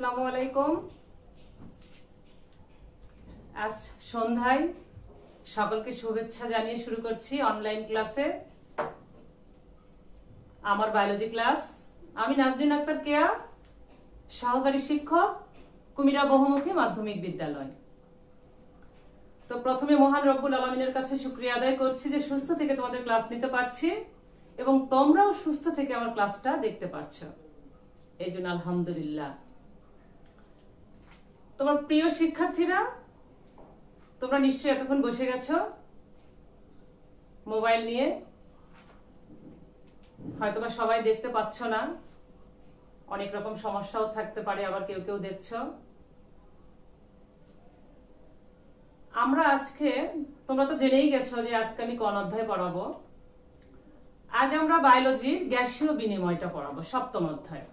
আসসালামু আলাইকুম। আজ সন্ধ্যায় সকলকে শুভেচ্ছা জানিয়ে শুরু করছি অনলাইন ক্লাসে আমার বায়োলজি ক্লাস। আমি নাজনীন আক্তার কেয়া, সহকারী শিক্ষক, কুমিরা বহুমুখী মাধ্যমিক বিদ্যালয়। তো প্রথমে মহান রব্বুল আলামিনের কাছে শুকরিয়া আদায় করছি যে সুস্থ থেকে তোমাদের ক্লাস নিতে পারছি এবং তোমরাও সুস্থ থেকে আমার ক্লাসটা দেখতে পাচ্ছ, এই জন্য আলহামদুলিল্লাহ। তোমার প্রিয় শিক্ষার্থীরা, তোমরা নিশ্চয়ই এতক্ষণ বসে গেছো মোবাইল নিয়ে, হয়তো বা সবাই দেখতে পাচ্ছ না, অনেক রকম সমস্যাও থাকতে পারে, আবার কেউ কেউ দেখছো। আমরা আজকে, তোমরা তো জেনেই গেছো যে আজকে আমি কোন অধ্যায় পড়াবো। আজ আমরা বায়োলজির গ্যাসীয় বিনিময়টা পড়াবো, সপ্তম অধ্যায়।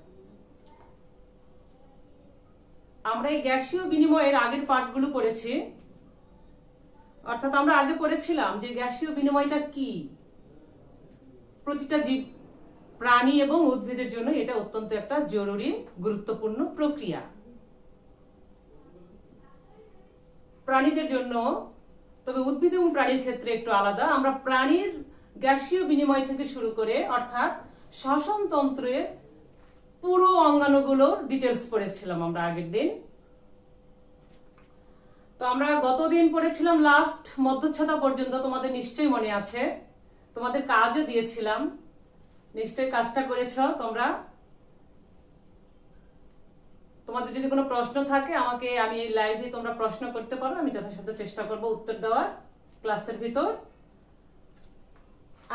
আমরা এই গ্যাসীয় বিনিময়ের আগের পার্টগুলো পড়েছি, অর্থাৎ আমরা আগে পড়েছিলাম যে গ্যাসীয় বিনিময়টা কি। প্রতিটা জীব, প্রাণী এবং উদ্ভিদের জন্য এটা অত্যন্ত একটা জরুরি গুরুত্বপূর্ণ প্রক্রিয়া। প্রাণীদের জন্য, তবে উদ্ভিদ এবং প্রাণীর ক্ষেত্রে একটু আলাদা। আমরা প্রাণীর গ্যাসীয় বিনিময় থেকে শুরু করে, অর্থাৎ শ্বসন তন্ত্রের পুরো অঙ্গাণুগুলোর ডিটেলস পড়েছিলাম আমরা আগের দিন। তো আমরা গতদিন পড়েছিলাম লাস্ট মধ্যচ্ছদা পর্যন্ত, তোমাদের নিশ্চয়ই মনে আছে। তোমাদের কাজও দিয়েছিলাম, নিশ্চয়ই কাজটা করেছো তোমরা। তোমাদের যদি কোনো প্রশ্ন থাকে আমাকে, আমি লাইভে তোমরা প্রশ্ন করতে পারো, আমি যথাসাধ্য চেষ্টা করব উত্তর দেওয়ার ক্লাসের ভিতর।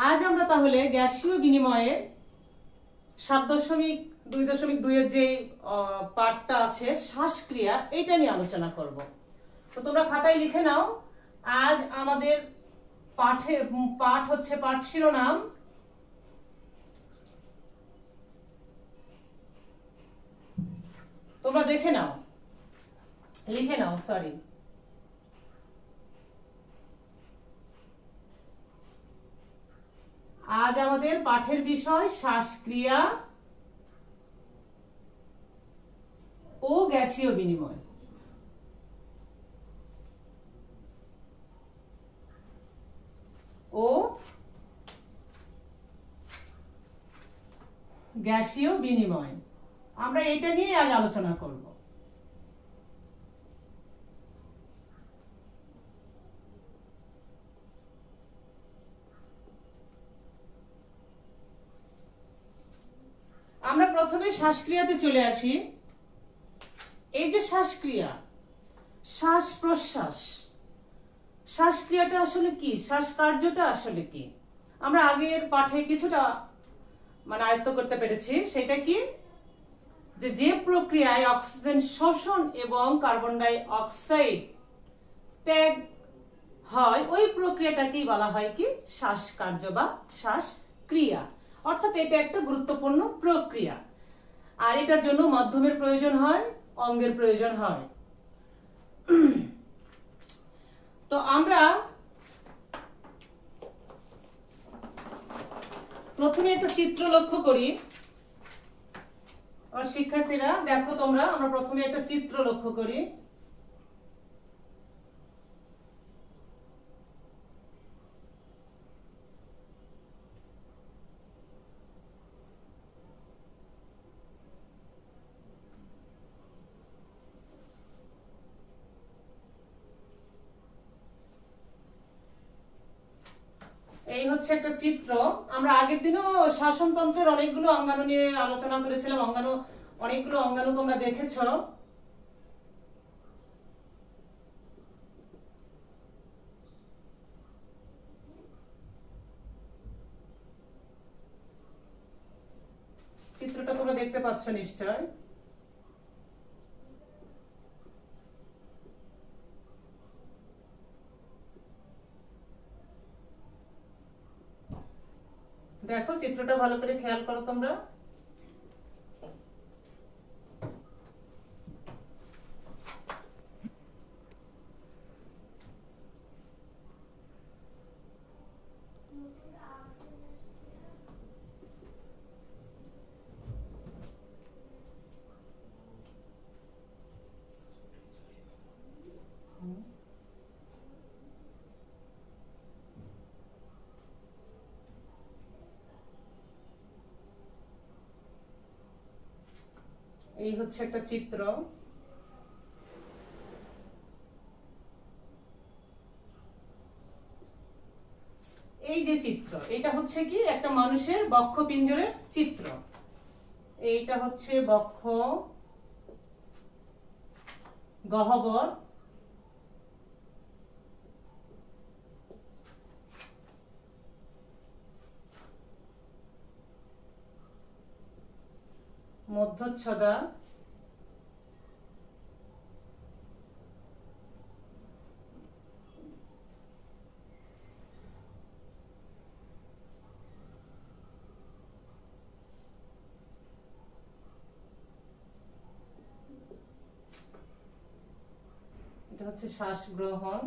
আজ আমরা তাহলে গ্যাসীয় বিনিময়ের 7.2.2 এর যে পার্টটা আছে শ্বাসক্রিয়া, এটা নিয়ে আলোচনা করব। তো তোমরা খাতায় লিখে নাও, আজ আমাদের পাঠ হচ্ছে পাঠ শিরোনাম তোমরা দেখে নাও, লিখে নাও, সরি। আজ আমাদের পাঠের বিষয় শ্বাসক্রিয়া ও গ্যাসীয় বিনিময়। ও গ্যাসীয় বিনিময়, আমরা এটা নিয়ে আজ আলোচনা করব। আমরা প্রথমে শ্বাসক্রিয়াতে চলে আসি। এই যে শ্বাসক্রিয়া, শ্বাস প্রশ্বাস, শ্বাসক্রিয়াটা আসলে কি, শ্বাস কার্যটা আসলে কি, আমরা আগের পাঠে কিছুটা আয়ত্ত করতে পেরেছি। সেটা কি, যে প্রক্রিয়ায় অক্সিজেন শোষণ এবং কার্বন ডাই অক্সাইড ত্যাগ হয়, ওই প্রক্রিয়াটাকেই বলা হয় কি শ্বাসকার্য বা শ্বাসক্রিয়া। অর্থাৎ এটা একটা গুরুত্বপূর্ণ প্রক্রিয়া, আর এটার জন্য মাধ্যমের প্রয়োজন হয়, অঙ্গের প্রয়োজন হয়। তো আমরা প্রথমে একটা চিত্র লক্ষ্য করি। আর শিক্ষার্থীরা দেখো তোমরা, আমরা প্রথমে একটা চিত্র লক্ষ্য করি। এই হচ্ছে একটা চিত্র। আমরা আগের দিনও শ্বসনতন্ত্রের অনেকগুলো অঙ্গাণু নিয়ে আলোচনা করেছিলাম। অনেকগুলো অঙ্গাণু তোমরা দেখেছো। চিত্রটা তোমরা দেখতে পাচ্ছ নিশ্চয়। দেখো চিত্রটা ভালো করে খেয়াল করো তোমরা। এই হচ্ছে একটা চিত্র। এই যে চিত্র, এটা হচ্ছে কি একটা মানুষের বক্ষ পিঞ্জরের চিত্র। এইটা হচ্ছে বক্ষ গহ্বর, মধ্যচ্ছদা, এটা হচ্ছে শ্বাস গ্রহণ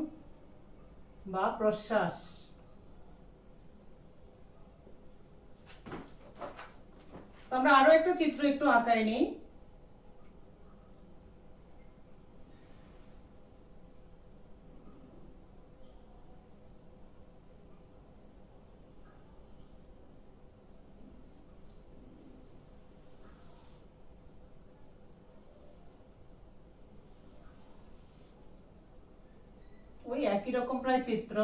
বা প্রশ্বাস। আমরা আরো একটা চিত্র একটু আঁকায় নিই। ওই একই রকম প্রায় চিত্র।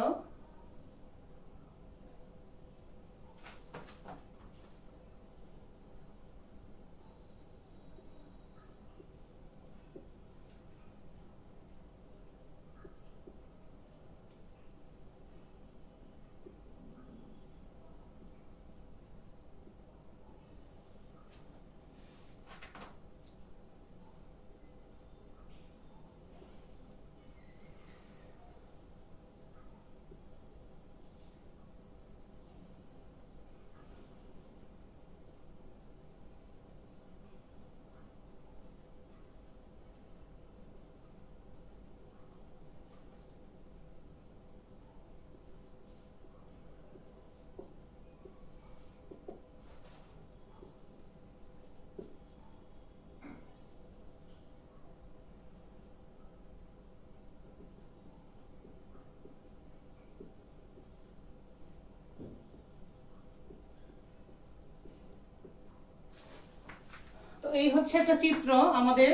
তো এই হচ্ছে একটা চিত্র, আমাদের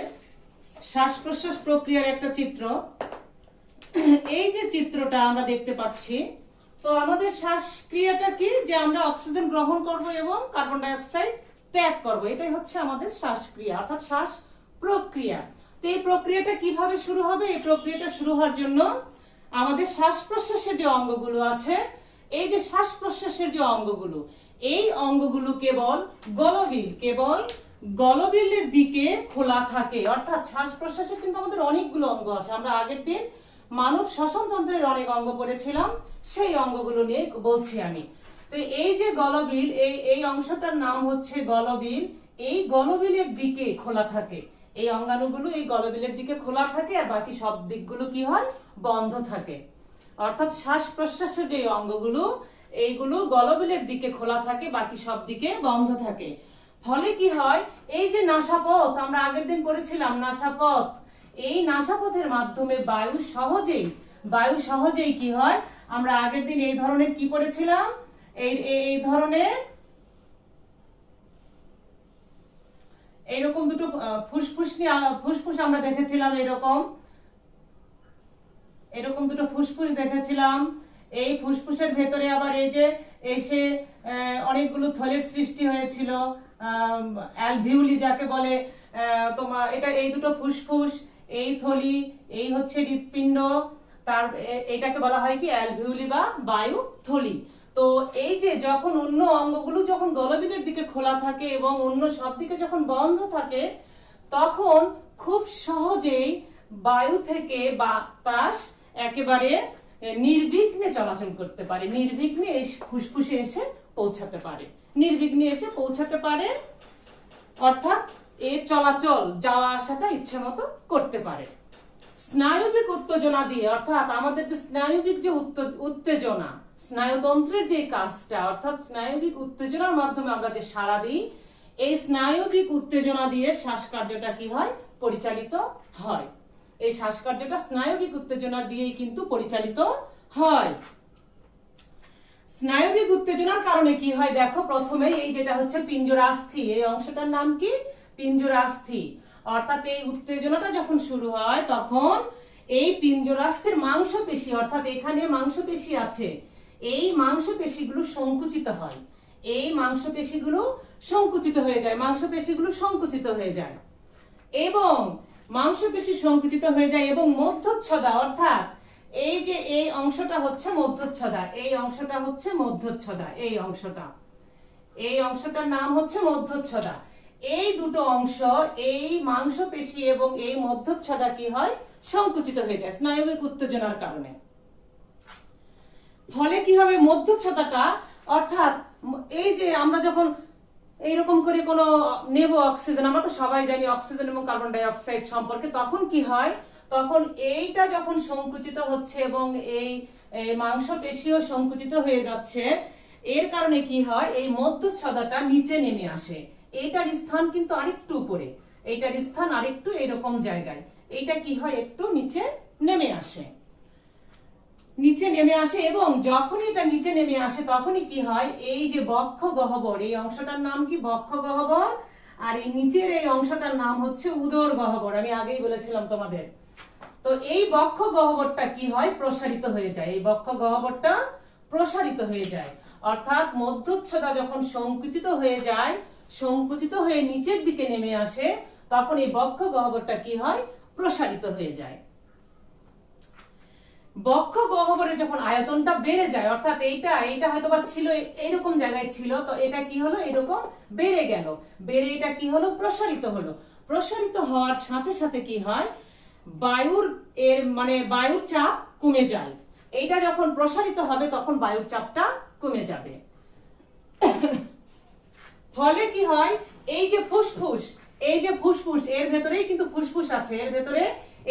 শ্বাস প্রশ্বাস প্রক্রিয়ার একটা চিত্র। এই যে চিত্রটা আমরা দেখতে পাচ্ছি, তো আমাদের শ্বাসক্রিয়াটা কি, যে আমরা অক্সিজেন গ্রহণ করব এবং কার্বন ডাই অক্সাইড ত্যাগ করব, এটাই হচ্ছে আমাদের শ্বাসক্রিয়া অর্থাৎ শ্বাস প্রক্রিয়া। তো এই প্রক্রিয়াটা কিভাবে শুরু হবে? এই প্রক্রিয়াটা শুরু হওয়ার জন্য আমাদের শ্বাস প্রশ্বাসের যে অঙ্গগুলো আছে, এই যে শ্বাস প্রশ্বাসের যে অঙ্গগুলো, এই অঙ্গগুলো কেবল গলবিলের দিকে খোলা থাকে। অর্থাৎ শ্বাস প্রশ্বাসের কিন্তু আমাদের অনেকগুলো অঙ্গ আছে। আমরা আগের দিন মানব শ্বসনতন্ত্রের অনেক অঙ্গ পড়েছিলাম, সেই অঙ্গগুলো নিয়ে বলছি আমি। তো এই যে গলবিল, এই অংশটার নাম হচ্ছে গলবিল। এই গলবিলের দিকে খোলা থাকে, এই অঙ্গাণুগুলো এই গলবিলের দিকে খোলা থাকে, আর বাকি সব দিকগুলো কি হয়? বন্ধ থাকে। অর্থাৎ শ্বাস প্রশ্বাসের যে অঙ্গগুলো, এইগুলো গলবিলের দিকে খোলা থাকে, বাকি সব দিকে বন্ধ থাকে। ফলে কি হয়? এই যে নাসাপথ, আমরা আগের দিন পড়েছিলাম নাসাপথ, এই নাসাপথের মাধ্যমে বায়ু সহজেই কি হয়? আমরা আগের দিন এই ধরনের কি পড়েছিলাম? এই ধরনের এইরকম দুটো ফুসফুস আমরা দেখেছিলাম, এরকম দুটো ফুসফুস দেখেছিলাম। এই ফুসফুসের ভেতরে আবার এই যে এসে অনেকগুলো থলের সৃষ্টি হয়েছিল, অ্যালভিউলি যাকে বলে। তোমার এই দুটো ফুসফুস, এই থলি, এই হচ্ছে হৃৎপিণ্ড, তার এটাকে বলা হয় কি? অ্যালভিউলি বা বায়ু থলি। তো এই যে যখন অন্য অঙ্গগুলো যখন গলবিলের দিকে খোলা থাকে এবং অন্য সব দিকে যখন বন্ধ থাকে, তখন খুব সহজেই বায়ু থেকে বাতাস একেবারে নির্বিঘ্নে চলাচল করতে পারে, নির্বিঘ্নে ফুসফুসে এসে পৌঁছাতে পারে। অর্থাৎ এর চলাচল যাওয়া আসাটা ইচ্ছে মতো করতে পারে। স্নায়বিক উত্তেজনা দিয়ে, অর্থাৎ আমাদের যে স্নায়বিক যে উত্তেজনা, স্নায়ুতন্ত্রের যে কাজটা, অর্থাৎ স্নায়বিক উত্তেজনার মাধ্যমে আমরা যে সাড়া দিই, এই স্নায়বিক উত্তেজনা দিয়ে শ্বাসকার্যটা কি হয়? পরিচালিত হয়। এই শ্বাসকার্যটা স্নায়বিক উত্তেজনা দিয়েই কিন্তু পরিচালিত হয়। স্নায়বিক উত্তেজনার কারণে কি হয়? দেখো, প্রথমে এই যেটা হচ্ছে পিঞ্জরাস্থি, এই অংশটার নাম কি? পিঞ্জরাস্থি। অর্থাৎ এই উত্তেজনাটা যখন শুরু হয় তখন এই পিঞ্জরাস্থের মাংসপেশি, অর্থাৎ এখানে মাংসপেশি আছে, এই মাংসপেশিগুলো সংকুচিত হয়, এই মাংসপেশিগুলো সংকুচিত হয়ে যায়, মাংসপেশিগুলো সংকুচিত হয়ে যায় এবং মাংসপেশি সংকুচিত হয়ে যায় এবং মধ্যচ্ছদা, অর্থাৎ এই যে এই অংশটা হচ্ছে মধ্যচ্ছদা, এই অংশটা হচ্ছে মধ্যচ্ছদা, এই অংশটার নাম হচ্ছে মধ্যচ্ছদা। এই দুটো অংশ, এই মাংসপেশি এবং এই মধ্যচ্ছদা কি হয়, সংকুচিত হয়ে যায় স্নায়বিক উত্তেজনার কারণে। ফলে কি হবে, মধ্যচ্ছদাটা, অর্থাৎ এই যে আমরা যখন এইরকম করে কোনো নেব অক্সিজেন, আমরা তো সবাই জানি অক্সিজেন এবং কার্বন ডাই অক্সাইড সম্পর্কে, তখন কি হয়, তখন এইটা যখন সংকুচিত হচ্ছে এবং এই মাংসপেশিও সংকুচিত হয়ে যাচ্ছে, এর কারণে কি হয়, এই মধ্যচ্ছদাটা নিচে নেমে আসে। এইটার স্থান কিন্তু আরেকটু উপরে, এইটার স্থান আরেকটু এরকম জায়গায়, এইটা কি হয়, একটু নিচে নেমে আসে, নিচে নেমে আসে এবং যখন এটা নিচে নেমে আসে তখনই কি হয়, এই যে বক্ষ গহ্বর, এই অংশটার নাম কি বক্ষ গহ্বর, আর এই নিচের এই অংশটার নাম হচ্ছে উদর গহ্বর, আমি আগেই বলেছিলাম তোমাদের। তো এই বক্ষ গহ্বরটা কি হয়, প্রসারিত হয়ে যায়, এই বক্ষ গহ্বরটা প্রসারিত হয়ে যায়, অর্থাৎ মধ্যচ্ছদা যখন সংকুচিত হয়ে যায়, সংকুচিত হয়ে নিচের দিকে নেমে আসে, তখন এই বক্ষ গহ্বরটা কি হয়, প্রসারিত হয়ে যায়। বক্ষ গহ্বরের যখন আয়তনটা বেড়ে যায়, অর্থাৎ এইটা হয়তোবা ছিল এইরকম জায়গায় ছিল, তো এটা কি হলো, এরকম বেড়ে গেল, বেড়ে এটা কি হলো, প্রসারিত হলো। প্রসারিত হওয়ার সাথে সাথে কি হয়, বায়ুর চাপ কমে যায়। এইটা যখন প্রসারিত হবে তখন বায়ুর চাপটা কমে যাবে। ফলে কি হয়, এই যে ফুসফুস, এর ভেতরেই কিন্তু ফুসফুস আছে, এর ভেতরে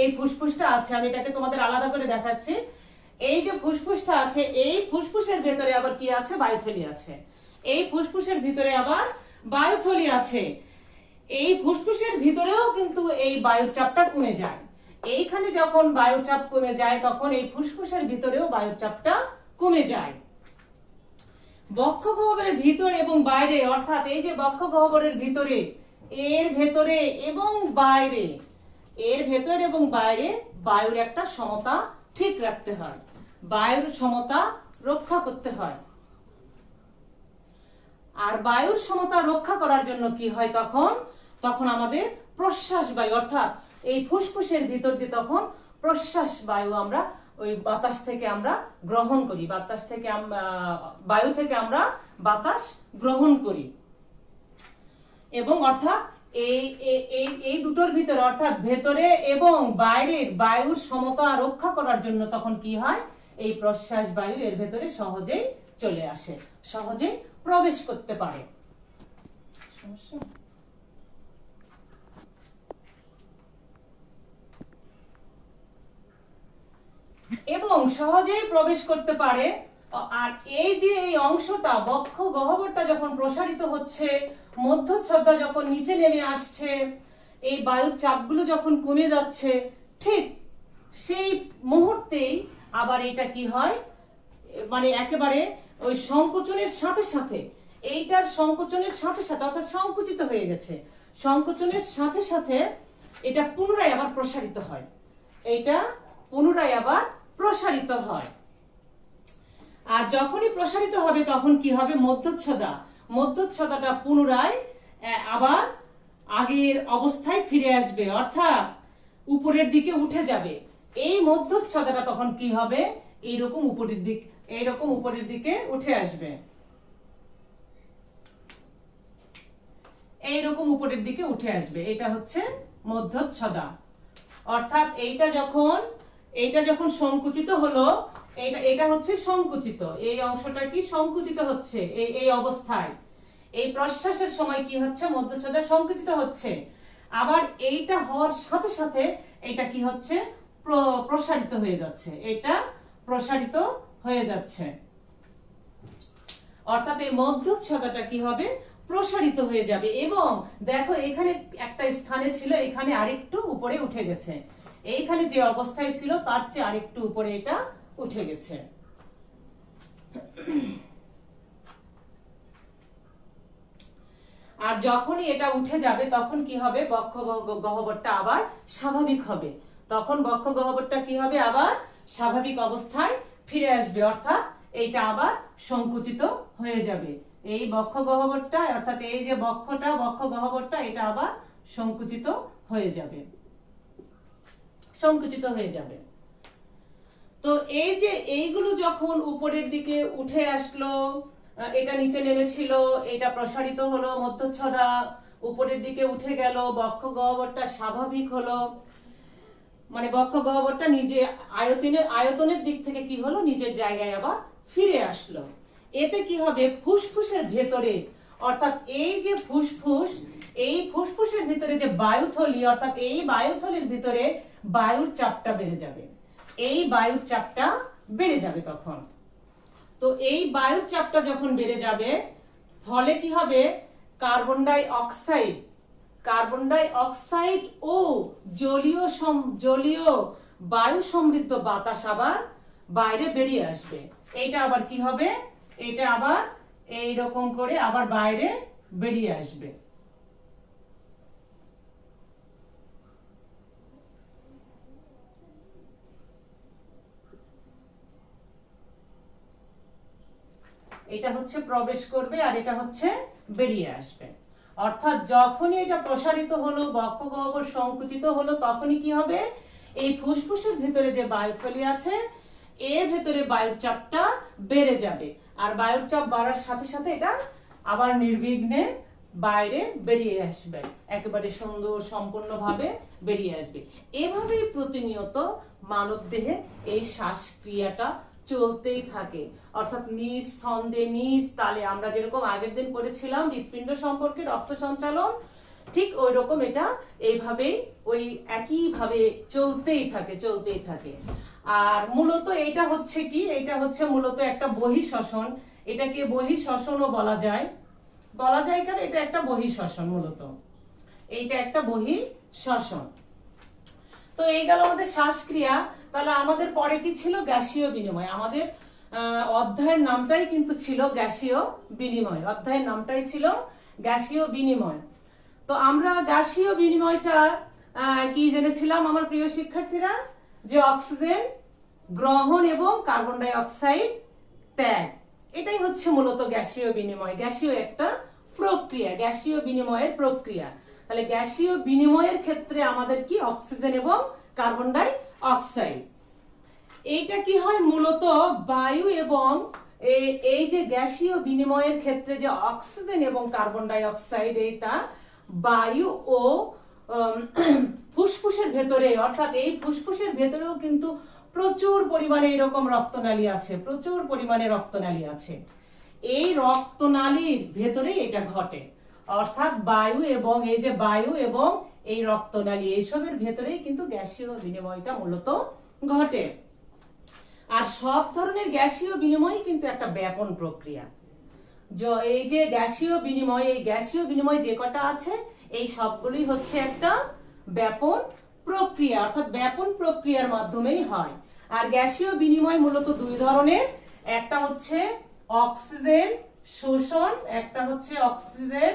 এই ফুসফুসটা আছে, আমি এটাকে তোমাদের আলাদা করে দেখাচ্ছি। এই যে ফুসফুসটা আছে, এই ফুসফুসের ভেতরে আবার কি আছে, বায়ুথলি আছে, এই ফুসফুসের ভিতরে আবার বায়ুথলি আছে। এই ফুসফুসের ভিতরেও কিন্তু এই বায়ুর চাপটা কমে যায়। এইখানে যখন বায়ুর চাপ কমে যায় তখন এই ফুসফুসের ভিতরেও বায়ুর চাপটা কমে যায়। বক্ষ গহ্বরের ভিতর এবং বাইরে, অর্থাৎ এই যে বক্ষ গহ্বরের ভিতরে, এর ভেতরে এবং বাইরে, বায়ুর একটা সমতা ঠিক রাখতে হয়, বায়ুর সমতা রক্ষা করতে হয়। আর বায়ুর সমতা রক্ষা করার জন্য কি হয়, তখন আমাদের প্রশ্বাস বায়ু, অর্থাৎ এই ফুসফুসের ভিতর দিয়ে তখন প্রশ্বাস বায়ু আমরা ওই বাতাস থেকে আমরা গ্রহণ করি, বায়ু থেকে আমরা বাতাস গ্রহণ করি। এবং অর্থাৎ এই দুটোর ভিতরে, অর্থাৎ ভেতরে এবং বাইরের বায়ুর সমতা রক্ষা করার জন্য তখন কি হয়, এই প্রশ্বাস বায়ু এর ভেতরে সহজেই চলে আসে, সহজে প্রবেশ করতে পারে। এবং সহজেই প্রবেশ করতে পারে। আর এই যে এই অংশটা, বক্ষ গহ্বরটা যখন প্রসারিত হচ্ছে, মধ্যচ্ছদা যখন নিচে নেমে আসছে, এই বায়ুর চাপগুলো যখন কমে যাচ্ছে, ঠিক সেই মুহূর্তেই আবার এটা কি হয়, একেবারে ওই সংকোচনের সাথে সাথে, এইটার সংকোচনের সাথে সাথে, অর্থাৎ সংকুচিত হয়ে গেছে, সংকোচনের সাথে সাথে এটা পুনরায় আবার প্রসারিত হয়, এইটা পুনরায় আবার প্রসারিত হয়। আর যখনই প্রসারিত হবে তখন কি হবে, মধ্যচ্ছদাটা পুনরায় আবার আগের অবস্থায় ফিরে আসবে, অর্থাৎ উপরের দিকে উঠে যাবে। এই মধ্যচ্ছদাটা তখন কি হবে, এইরকম উপরের দিকে উঠে আসবে, এইরকম উপরের দিকে উঠে আসবে। এটা হচ্ছে মধ্যচ্ছদা। অর্থাৎ এইটা যখন সংকুচিত হলো, এটা হচ্ছে সংকুচিত, এই অংশটা কি সংকুচিত হচ্ছে, এই অবস্থায় এই প্রশ্বাসের সময় কি হচ্ছে, মধ্যচ্ছদা সংকুচিত হচ্ছে। আবার এইটা হওয়ার সাথে সাথে এটা কি হচ্ছে, প্রসারিত হয়ে যাচ্ছে, এটা প্রসারিত হয়ে যাচ্ছে। অর্থাৎ এই মধ্যচ্ছদাটা কি হবে, প্রসারিত হয়ে যাবে। এবং দেখো এখানে একটা স্থানে ছিল, এখানে আরেকটু উপরে উঠে গেছে, এইখানে যে অবস্থায় ছিল তার চেয়ে আরেকটু উপরে এটা উঠে গেছে। আর যখনই এটা উঠে যাবে তখন কি হবে, বক্ষ গহ্বরটা আবার স্বাভাবিক হবে। তখন বক্ষ গহ্বরটা কি হবে, আবার স্বাভাবিক অবস্থায় ফিরে আসবে, অর্থাৎ এইটা আবার সংকুচিত হয়ে যাবে। এই বক্ষ গহ্বরটা, অর্থাৎ এই যে বক্ষ গহ্বরটা, এটা আবার সংকুচিত হয়ে যাবে, সংকুচিত হয়ে যাবে। তো এই যে এইগুলো যখন উপরের দিকে উঠে আসলো, এটা নিচে নেমেছিল, এটা প্রসারিত হলো, মধ্যচ্ছদা উপরের দিকে উঠে গেল, বক্ষ গহ্বরটা স্বাভাবিক হলো, মানে বক্ষ গহ্বরটা নিজে আয়তনের দিক থেকে কি হলো, নিজের জায়গায় আবার ফিরে আসলো। এতে কি হবে, ফুসফুসের ভেতরে, অর্থাৎ এই যে ফুসফুস, এই ফুসফুসের ভিতরে যে বায়ুথলি, অর্থাৎ এই বায়ুথলির ভিতরে বায়ুর চাপটা বেড়ে যাবে, এই বায়ুর চাপটা বেড়ে যাবে তখন। তো এই বায়ুর চাপটা যখন বেড়ে যাবে, ফলে কি হবে, কার্বন ডাই অক্সাইড ও জলীয় বায়ু সমৃদ্ধ বাতাস আবার বাইরে বেরিয়ে আসবে। এইটা আবার কি হবে, এটা আবার এইরকম করে আবার বাইরে বেরিয়ে আসবে। এটা হচ্ছে প্রবেশ করবে আর এটা হচ্ছে বেরিয়ে আসবে। অর্থাৎ যখনই এটা প্রসারিত হলো, বক্ষ গহ্বর সংকুচিত হলো, তখনই কি হবে, এই ফুসফুসের ভিতরে যে বায়ুথলি আছে, এর ভেতরে বায়ুর চাপটা বেড়ে যাবে। আর বায়ুর চাপ বাড়ার সাথে সাথে এটা আবার নির্বিঘ্নে বাইরে বেরিয়ে আসবে, একেবারে সুন্দর সম্পূর্ণভাবে বেরিয়ে আসবে। এভাবেই প্রতিনিয়ত মানব দেহে এই শ্বাসক্রিয়াটা চলতেই থাকে। অর্থাৎ নিজ ছন্দে নিজ তালে, আমরা যেরকম আগের দিন পড়েছিলাম হৃৎপিণ্ড সম্পর্কে, রক্ত সঞ্চালন, ঠিক ওই রকম এটা এইভাবেই ওই একইভাবে চলতেই থাকে। আর মূলত এটা হচ্ছে কি, এটা হচ্ছে মূলত একটা বহিঃশ্বসন। এটাকে বহিঃশ্বসনও বলা যায় কারণ এটা একটা বহিঃশ্বসন, মূলত এইটা একটা বহিঃশ্বসন। তো এই গেল আমাদের শ্বাসক্রিয়া। তাহলে আমাদের পরে কি ছিল, গ্যাসীয় বিনিময়। আমাদের অধ্যায়ের নামটাই কিন্তু ছিল গ্যাসীয় বিনিময়, অধ্যায়ের নামটাই ছিল গ্যাসীয় বিনিময়। তো আমরা গ্যাসীয় বিনিময়টা কি জেনেছিলাম আমার প্রিয় শিক্ষার্থীরা, যে অক্সিজেন গ্রহণ এবং কার্বন ডাই অক্সাইড ত্যাগ, এটাই হচ্ছে মূলত গ্যাসীয় বিনিময়। গ্যাসীয় একটা প্রক্রিয়া, গ্যাসীয় বিনিময়ের প্রক্রিয়া। তাহলে গ্যাসীয় বিনিময়ের ক্ষেত্রে আমাদের কি, অক্সিজেন এবং কার্বন ডাই অক্সাইড। এইটা কি হয়, মূলত বায়ু এবং এই যে গ্যাসীয় বিনিময়ের ক্ষেত্রে যে অক্সিজেন এবং কার্বন ডাই অক্সাইড, এইটা বায়ু ও ফুসফুসের ভেতরে, অর্থাৎ এই ফুসফুসের ভেতরেও কিন্তু প্রচুর পরিমাণে এরকম রক্তনালী আছে, প্রচুর পরিমাণে রক্তনালী আছে। এই রক্তনালীর ভেতরে এটা ঘটে, অর্থাৎ বায়ু এবং এই যে বায়ু এবং এই রক্তনালী, এইসবের ভেতরেই কিন্তু গ্যাসীয় বিনিময়টা মূলত ঘটে। আর সব ধরনের গ্যাসীয় বিনিময় কিন্তু একটা ব্যাপন প্রক্রিয়া। এই যে গ্যাসীয় বিনিময়, এই গ্যাসীয় বিনিময় যে কটা আছে, এই সবগুলোই হচ্ছে একটা ব্যাপন প্রক্রিয়া, অর্থাৎ ব্যাপন প্রক্রিয়ার মাধ্যমেই হয়। আর গ্যাসীয় বিনিময় মূলত দুই ধরনের, একটা হচ্ছে অক্সিজেন শোষণ, একটা হচ্ছে অক্সিজেন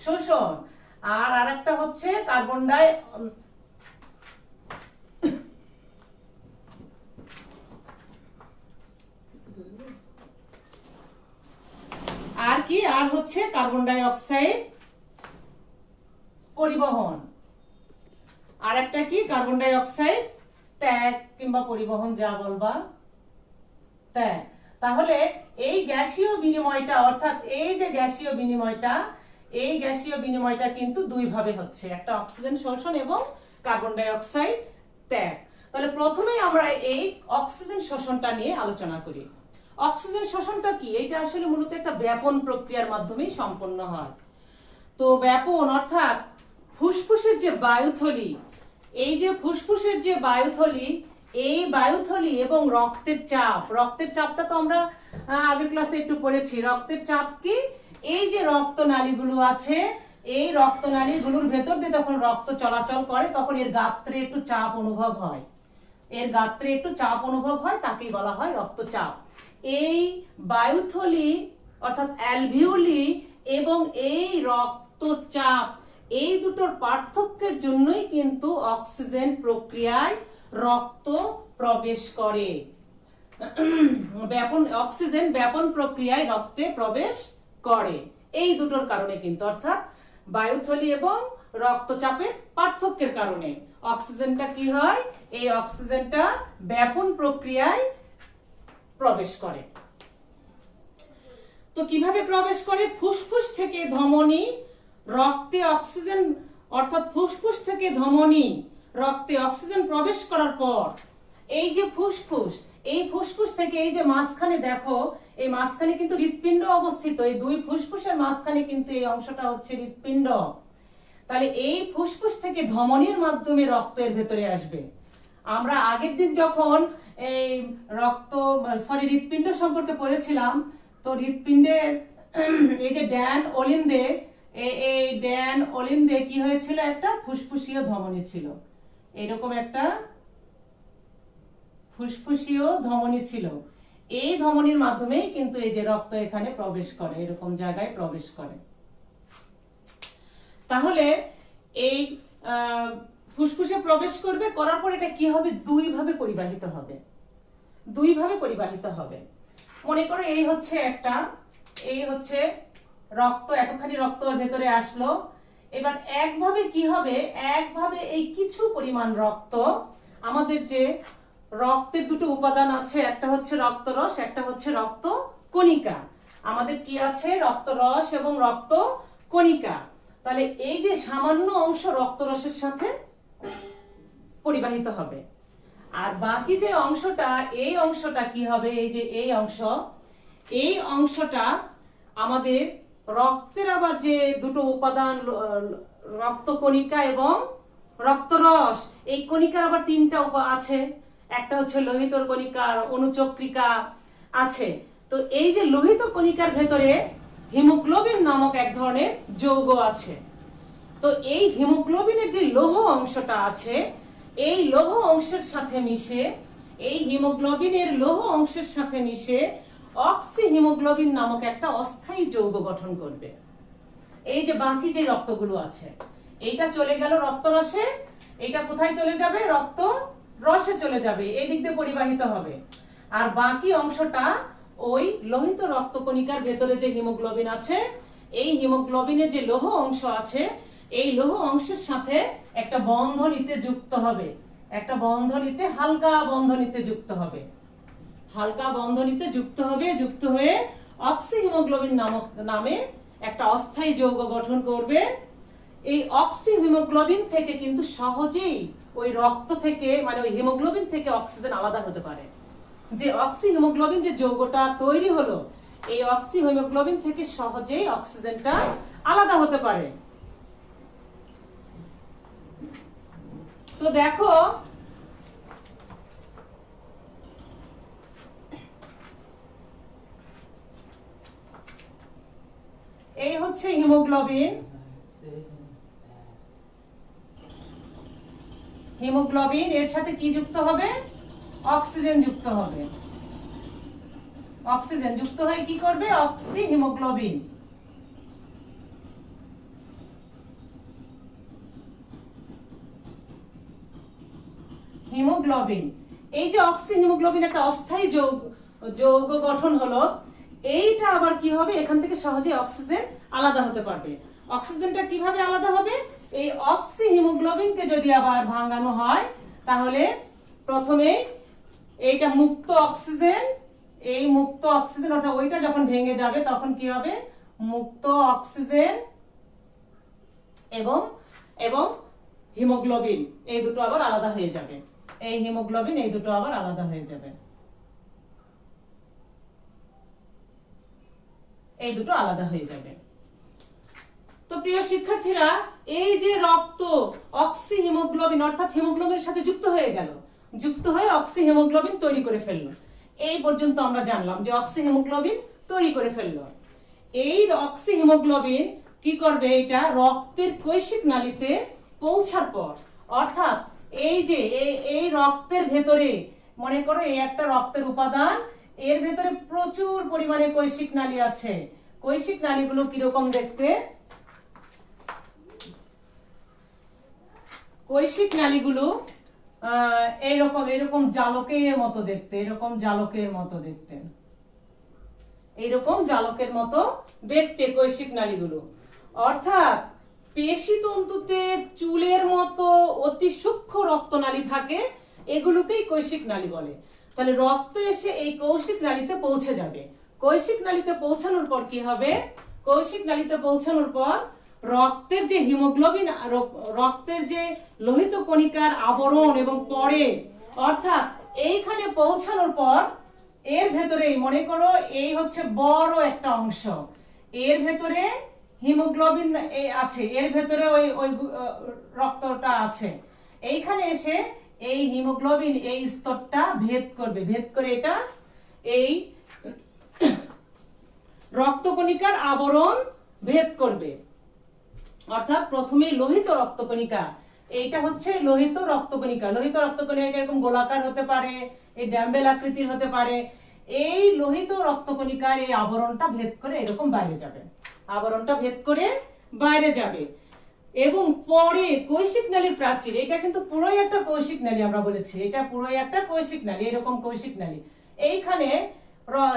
শোষণ, আর আরেকটা হচ্ছে কার্বন ডাই আর হচ্ছে কার্বন ডাই অক্সাইড পরিবহন, আর একটা কি, কার্বন ডাই অক্সাইড ত্যাগ কিংবা পরিবহন, যা বলবা ত্যাগ। তাহলে এই গ্যাসীয় বিনিময়টা, অর্থাৎ এই যে গ্যাসীয় বিনিময়টা, এই গ্যাসীয় বিনিময়টা কিন্তু দুই ভাবে হচ্ছে, একটা অক্সিজেন শোষণ এবং কার্বন ডাই অক্সাইড ত্যাগ। তাহলে প্রথমে আমরা এই অক্সিজেন শোষণটা নিয়ে আলোচনা করি। অক্সিজেন শোষণটা কি, এটা আসলে মূলত একটা ব্যাপন প্রক্রিয়ার মাধ্যমেই সম্পন্ন হয়। তো ব্যাপন অর্থাৎ ফুসফুসের যে বায়ুথলি, এই যে ফুসফুসের যে বায়ুথলি, এই বায়ুথলি এবং রক্তের চাপটা তো আমরা আগের ক্লাসে একটু পড়েছি। রক্তের চাপ কি, এই যে রক্তনালীগুলো আছে, এই রক্তনালীগুলোর ভেতর দিয়ে যখন রক্ত চলাচল করে, তখন এর গাত্রে একটু চাপ অনুভব হয়, তাকেই বলা হয় রক্তচাপ। এই বায়ুথলি অর্থাৎ অ্যালভিউলি, এবং এই রক্তচাপ, এই দুটোর পার্থক্যের জন্যই কিন্তু অক্সিজেন প্রক্রিয়ায় রক্ত প্রবেশ করে। অক্সিজেন ব্যাপন প্রক্রিয়ায় রক্তে প্রবেশ করে এই দুটোর কারণে কিন্তু, অর্থাৎ বায়ুথলি এবং রক্তচাপের পার্থক্যের কারণে অক্সিজেনটা কি হয়, এই অক্সিজেনটা ব্যাপন প্রক্রিয়ায় প্রবেশ করে। তো কিভাবে প্রবেশ করে? ফুসফুস থেকে ধমনী রক্তে অক্সিজেন, অর্থাৎ ফুসফুস থেকে ধমনী রক্তে অক্সিজেন প্রবেশ করার পর এই যে ফুসফুস, এই ফুসফুস থেকে এই যে মাঝখানে দেখো, এই মাঝখানে কিন্তু হৃৎপিণ্ড অবস্থিত। এই দুই ফুসফুসের মাঝখানে কিন্তু এই অংশটা হচ্ছে হৃৎপিণ্ড। তাহলে এই ফুসফুস থেকে ধমনীর মাধ্যমে রক্তের ভেতরে আসবে। আমরা আগের দিন যখন এই হৃৎপিণ্ড সম্পর্কে পড়েছিলাম, তো হৃৎপিণ্ডের এই যে ড্যান অলিন্দে, এই ড্যান অলিন্দে কি হয়েছিল, একটা ফুসফুসীয় ধমনী ছিল, এরকম একটা ফুসফুসীয় ধমনী ছিল। এই ধমনীর মাধ্যমেই কিন্তু এই যে রক্ত এখানে প্রবেশ করে, এরকম জায়গায় প্রবেশ করে। তাহলে এই ফুসফুসে প্রবেশ করবে, করার পর এটা কি হবে, দুই ভাবে পরিবাহিত হবে, দুই ভাবে পরিবাহিত হবে। মনে করো এই হচ্ছে একটা, এই হচ্ছে রক্ত, এতখানি রক্ত ভেতরে আসলো। এবার একভাবে কি হবে, একভাবে এই কিছু পরিমাণ রক্ত, আমাদের যে রক্তের দুটো উপাদান আছে, একটা হচ্ছে রক্তরস, একটা হচ্ছে রক্ত কণিকা। আমাদের কি আছে, রক্তরস এবং রক্ত কণিকা। তাহলে এই যে সামান্য অংশ রক্তরসের সাথে পরিবাহিত হবে, আর বাকি যে অংশটা, এই অংশটা কি হবে, এই যে এই অংশটা আমাদের রক্তের আবার যে দুটো উপাদান, রক্ত কণিকা এবং রক্তরস, এই কণিকার আবার তিনটা আছে, একটা হচ্ছে লোহিত কণিকা, অনুচক্রিকা আছে। তো এই যে লোহিত কণিকার ভেতরে হিমোগ্লোবিন নামক এক ধরনের যৌগ আছে। তো এই হিমোগ্লোবিনের যে লৌহ অংশটা আছে, এই লৌহ অংশের সাথে মিশে, এই হিমোগ্লোবিনের লৌহ অংশের সাথে মিশে অক্সি হিমোগ্লোবিন নামক একটা অস্থায়ী যৌগ গঠন করবে। এই যে বাকি যে রক্তগুলো আছে, এইটা চলে গেল রক্তরসে, এটা কোথায় চলে যাবে, রক্ত রসে চলে যাবে, এই দিক দিয়ে পরিবাহিত হবে। আর বাকি অংশটা ওই লোহিত রক্তকণিকার ভেতরে যে হিমোগ্লোবিন আছে, এই হিমোগ্লোবিনের যে লৌহ অংশ আছে, এই লৌহ অংশের সাথে একটা বন্ধনীতে যুক্ত হবে, একটা বন্ধনীতে, হালকা বন্ধনীতে যুক্ত হবে, হালকা বন্ধনীতে যুক্ত হবে, যুক্ত হয়ে অক্সি হিমোগ্লোবিন নামে একটা অস্থায়ী যৌগ গঠন করবে। এই অক্সি হিমোগ্লোবিন থেকে কিন্তু সহজেই ওই রক্ত থেকে, মানে ওই হিমোগ্লোবিন থেকে অক্সিজেন আলাদা হতে পারে। যে অক্সি হিমোগ্লোবিন যে যৌগটা তৈরি হলো, এই অক্সি হিমোগ্লোবিন থেকে সহজেই অক্সিজেনটা আলাদা হতে পারে। তো দেখো, এই হচ্ছে হিমোগ্লোবিন, হিমোগ্লোবিন এর সাথে কি যুক্ত হবে, অক্সিজেন যুক্ত হবে। অক্সিজেন যুক্ত হয়ে কি করবে, অক্সি হিমোগ্লোবিন। হিমোগ্লোবিন, এই যে অক্সি হিমোগ্লোবিন একটা অস্থায়ী যৌগ গঠন হলো, এইটা আবার কি হবে, এখান থেকে সহজে অক্সিজেন আলাদা হতে পারবে। অক্সিজেনটা কিভাবে আলাদা হবে, এই অক্সি হিমোগ্লোবিনকে যদি আবার ভাঙানো হয়, তাহলে প্রথমে এইটা মুক্ত অক্সিজেন, এই মুক্ত অক্সিজেন, অর্থাৎ ওইটা যখন ভেঙে যাবে তখন কি হবে, মুক্ত অক্সিজেন এবং এবং হিমোগ্লোবিন, এই দুটো আবার আলাদা হয়ে যাবে। এই হিমোগ্লোবিন, এই দুটো আবার আলাদা হয়ে যাবে, এই দুটো আলাদা হয়ে যাবে। তো প্রিয় শিক্ষার্থীরা, এই যে রক্ত অক্সি হিমোগ্লোবিন, অর্থাৎ হিমোগ্লোবিনের সাথে যুক্ত হয়ে গেল, যুক্ত হয়ে অক্সি হিমোগ্লোবিন তৈরি করে ফেললো। এই পর্যন্ত আমরা জানলাম যে অক্সি হিমোগ্লোবিন তৈরি করে ফেললো। এই অক্সি হিমোগ্লোবিন কি করবে, এটা রক্তের কৈশিক নালীতে পৌঁছার পর, অর্থাৎ এই যে এই রক্তের ভেতরে, মনে করো এই একটা রক্তের উপাদান, এর ভেতরে প্রচুর পরিমাণে কৈশিক নালী আছে, কৈশিক নালীগুলো কিরকম দেখতে? কৈশিক নালীগুলো এইরকম এরকম জালকের মতো দেখতে, এরকম জালকের মতো দেখতে, এইরকম জালকের মতো দেখতে কৈশিক নালীগুলো। অর্থাৎ পেশি তন্তুতে চুলের মতো অতি সূক্ষ্ম রক্তনালী থাকে, এগুলোকেই কৈশিক নালী বলে। তাহলে রক্ত এসে এই কৈশিক নালীতে পৌঁছে যাবে। কৈশিক নালীতে পৌঁছানোর পর কি হবে? কৈশিক নালীতে পৌঁছানোর পর রক্তের যে হিমোগ্লোবিন, রক্তের যে লোহিত কণিকার আবরণ এবং পরে, অর্থাৎ এইখানে পৌঁছানোর পর এর ভেতরেই মনে করো এই হচ্ছে বড় একটা অংশ, এর ভেতরে হিমোগ্লোবিন আছে, এর ভেতরে ওই ওই রক্তটা আছে। এইখানে এসে এই হিমোগ্লোবিন এই স্তরটা ভেদ করবে, ভেদ করে এটা এই রক্তকণিকার আবরণ ভেদ করবে। অর্থাৎ প্রথমে লোহিত রক্তকণিকা, এইটা হচ্ছে লোহিত রক্তকণিকা। লোহিত রক্তকণিকা এরকম গোলাকার হতে পারে, এই ড্যাম্বেল আকৃতির হতে পারে। এই লোহিত রক্তকণিকার এই আবরণটা ভেদ করে এরকম বাইরে যাবে, আবরণটা ভেদ করে বাইরে যাবে। এবং পরে কৈশিক নালীর প্রাচীর, এটা কিন্তু পুরোই একটা কৈশিক নালী, আমরা বলেছি এটা পুরোই একটা কৈশিক নালী, এরকম কৈশিক নালী। এইখানে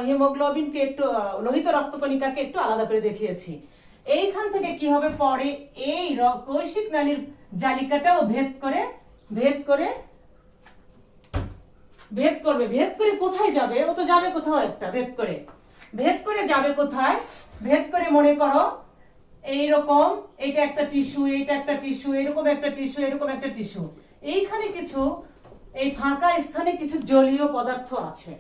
হিমোগ্লোবিনকে একটু, লোহিত রক্তকণিকাকে একটু আলাদা করে দেখিয়েছি। এইখান থেকে কি হবে? পরে এই কৈশিক নালীর জালিকাটাও ভেদ করে কোথায় যাবে? ও তো যাবে কোথাও একটা, ভেদ করে যাবে কোথায়? ভেদ করে মনে করো এইরকম, এইটা একটা টিস্যু, এইটা একটা টিস্যু, এরকম একটা টিস্যু, এরকম একটা টিস্যু। এইখানে কিছু, এই ফাঁকা স্থানে কিছু জলীয় পদার্থ আছে,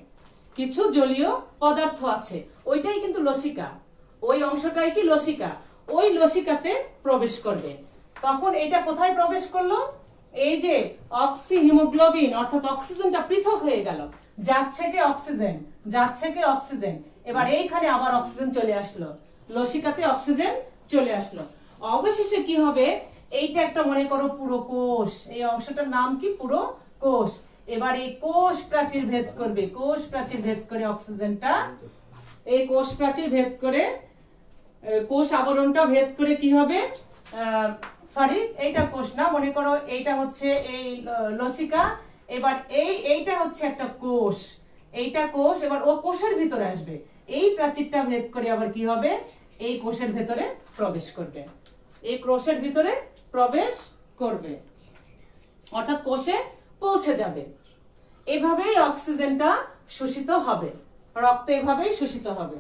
কিছু জলীয় পদার্থ আছে, ওইটাই কিন্তু লসিকা, ওই অংশটাই কি লসিকা, ওই লসিকাতে প্রবেশ করবে। তখন এটা কোথায় প্রবেশ করলো? এই যে অক্সি হিমোগ্লোবিন, অর্থাৎ অক্সিজেনটা পৃথক হয়ে গেল, যাচ্ছে কি অক্সিজেন, যাচ্ছে কি অক্সিজেন। এবার এইখানে আবার অক্সিজেন চলে আসলো, লসিকাতে অক্সিজেন চলে আসলো। অবশেষে কি হবে? এইটা একটা মনে করো পুরো কোষ, এই অংশটার নাম কি? পুরো কোষ। এবার এই কোষ প্রাচীর ভেদ করবে, কোষ প্রাচীর ভেদ করে অক্সিজেনটা, এই কোষ প্রাচীর ভেদ করে, কোষ আবরণটা ভেদ করে কি হবে? সরি, এইটা কোষ না, মনে করো এইটা হচ্ছে এই লসিকা। এবার এইটা হচ্ছে একটা কোষ, এইটা কোষ। এবার ও কোষের ভিতরে আসবে, এই প্রাচীরটা ভেদ করে আবার কি হবে? এই কোষের ভেতরে প্রবেশ করবে, এই কোষের ভিতরে প্রবেশ করবে, অর্থাৎ কোষে পৌঁছে যাবে। এভাবেই অক্সিজেনটা শোষিত হবে, রক্ত এভাবেই শোষিত হবে।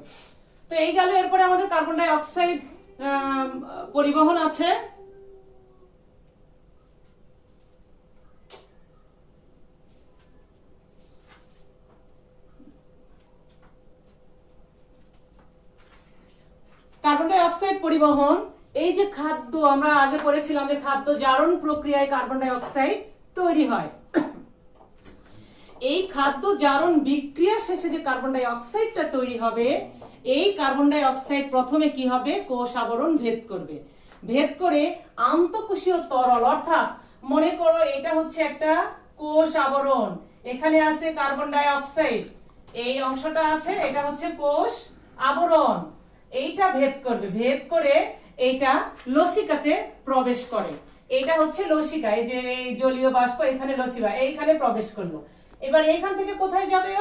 তো এই গেল। এরপরে আমাদের কার্বন ডাই অক্সাইড পরিবহন আছে। কার্বন ডাই অক্সাইড পরিবহন, এই যে খাদ্য আমরা আগে পড়েছিলাম যে খাদ্য জারণ প্রক্রিয়ায় কার্বন ডাই অক্সাইড তৈরি হয়। এই খাদ্য জারণ বিক্রিয়া শেষে যে কার্বন ডাই অক্সাইডটা তৈরি হবে, এই কার্বন ডাই অক্সাইড প্রথমে কি হবে? কোষ আবরণ ভেদ করবে, ভেদ করে আন্তঃকোষীয় তরল, অর্থাৎ মনে করো এটা হচ্ছে একটা কোষ আবরণ, এখানে আছে কার্বন ডাই অক্সাইড, এই অংশটা আছে, এটা হচ্ছে কোষ আবরণ। এইটা ভেদ করবে, ভেদ করে এইটা লসিকাতে প্রবেশ করে। এইটা হচ্ছে লসিকা, এই যে জলীয় বাষ্প, এখানে লসিকা, এইখানে প্রবেশ করলো। এবার এইখান থেকে কোথায় যাবে?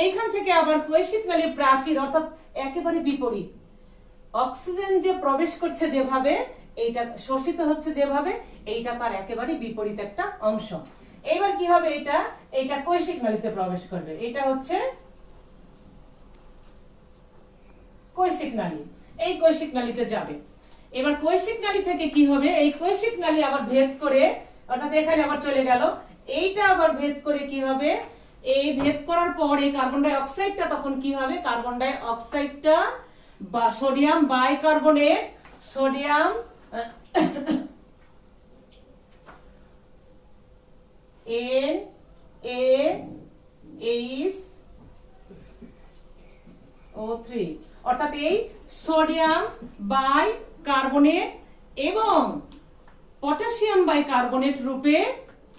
এইখান থেকে আবার কৈশিক নালীর প্রাচীর, অর্থাৎ একেবারে বিপরীত, অক্সিজেন যে প্রবেশ করছে যেভাবে, এইটা শোষিত হচ্ছে যেভাবে, এইটা তার একেবারে বিপরীত একটা অংশ। এবার কি হবে? এইটা কৈশিক নালীতে প্রবেশ করবে, এটা হচ্ছে কৈশিক নালী, এই কৈশিক নালীতে যাবে। এবার কৈশিক নালী থেকে কি হবে? এই কৈশিক নালী আবার ভেদ করে, অর্থাৎ এখানে আবার চলে গেল, এইটা আবার ভেদ করে কি হবে? এই ভেদ করার পর এই কার্বন ডাই অক্সাইডটা তখন কি হবে? কার্বন ডাই অক্সাইডটা বা সোডিয়াম বাইকার্বনেট, সোডিয়াম NaHO3, অর্থাৎ এই সোডিয়াম বাইকার্বনেট এবং পটাশিয়াম বাইকার্বনেট রূপে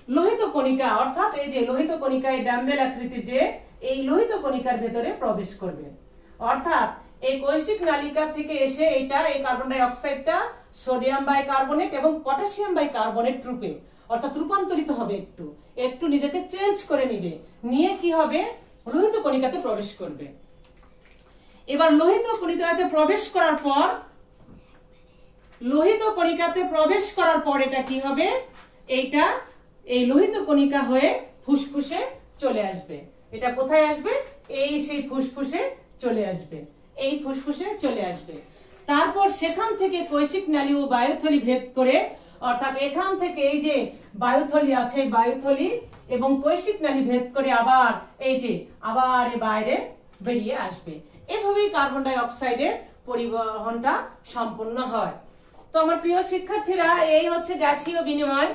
লোহিত কণিকা, অর্থাৎ এই যে লোহিত কণিকা, এই ডাম্বেল আকৃতির যে এই লোহিত কণিকার ভেতরে প্রবেশ করবে। অর্থাৎ এই কৈশিক নালিকা থেকে এসে এটা এই কার্বন ডাই অক্সাইডটা সোডিয়াম বাইকার্বনেট এবং পটাশিয়াম বাইকার্বনেট রূপে অর্থাৎ রূপান্তরিত হবে, একটু একটু নিজেকে চেঞ্জ করে নিবে, নিয়ে কি হবে লোহিত কণিকাতে প্রবেশ করবে। এবার লোহিত কণিকাতে প্রবেশ করার পর এটা কি হবে, এইটা এই লোহিত কণিকা হয়ে ফুসফুসে চলে আসবে। এটা কোথায় আসবে, এই সেই ফুসফুসে চলে আসবে, এই ফুসফুসে চলে আসবে। তারপর সেখান থেকে কৈশিক নালী ও বায়ুথলি ভেদ করে, অর্থাৎ এখান থেকে এই যে বায়ুথলি আছে, বায়ুথলি এবং কৈশিক নালী ভেদ করে আবার এই যে আবার এই বাইরে বেরিয়ে আসবে। এভাবেই কার্বন ডাই অক্সাইডের পরিবহনটা সম্পন্ন হয়। তো আমার প্রিয় শিক্ষার্থীরা, এই হচ্ছে গ্যাসীয় বিনিময়।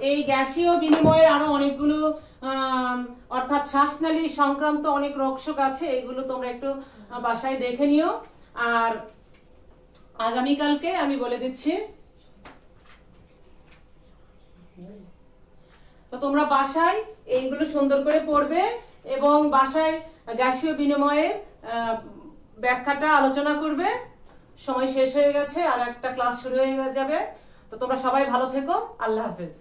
এই গ্যাসীয় বিনিময়ের আরো অনেকগুলো অর্থাৎ শ্বাসনালী সংক্রান্ত অনেক রোগশোক আছে, এগুলো তোমরা একটু বাসায় দেখে নিও। আর আগামীকালকে আমি বলে দিচ্ছি, তো তোমরা বাসায় এইগুলো সুন্দর করে পড়বে এবং বাসায় গ্যাসীয় বিনিময়ের ব্যাখ্যাটা আলোচনা করবে। সময় শেষ হয়ে গেছে, আর একটা ক্লাস শুরু হয়ে যাবে। তো তোমরা সবাই ভালো থেকো, আল্লাহ হাফেজ।